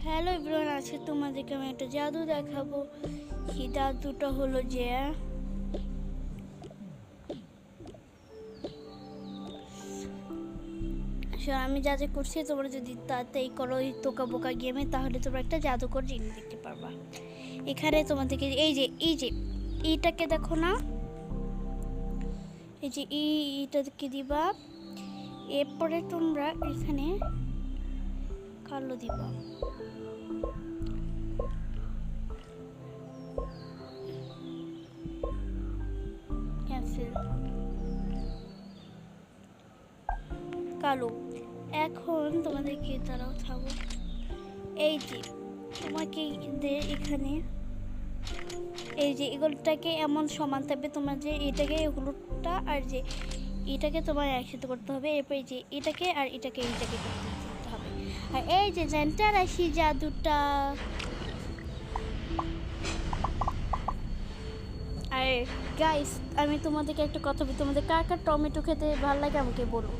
Hello everyone, আজকে তোমাদেরকে আমি একটা জাদু দেখাবো। সেই জাদুটা হলো যে আমি যা যা করছি তোমরা যদি তাতেই করো ওই তোকা বোকা গেমে, তাহলে তোমরা একটা জাদুকর জিনিস দেখতে পারবা। এখানে তোমাদেরকে এই যে এইটাকে দেখো না, এই যে এইটাকে দিবা। এরপরে তোমরা এখানে কালো দিবা। ক্যান্সেল কালো। এখন তোমাদেরকে তারাও থাকবো। এই যে তোমাকে এখানে এই যে এগুলোটাকে এমন সমান থাকবে, তোমার যে এটাকে এগুলোটা আর যে এটাকে তোমার একসাথে করতে হবে। এরপর যে এটাকে আর এটাকে করতে হবে। আর এই যে জানটার আসি জাদুটা। আর গাইস, আমি তোমাদেরকে একটা কথা বলি, তোমাদের কার কার টমেটো খেতে ভালো লাগে আমাকে বলো।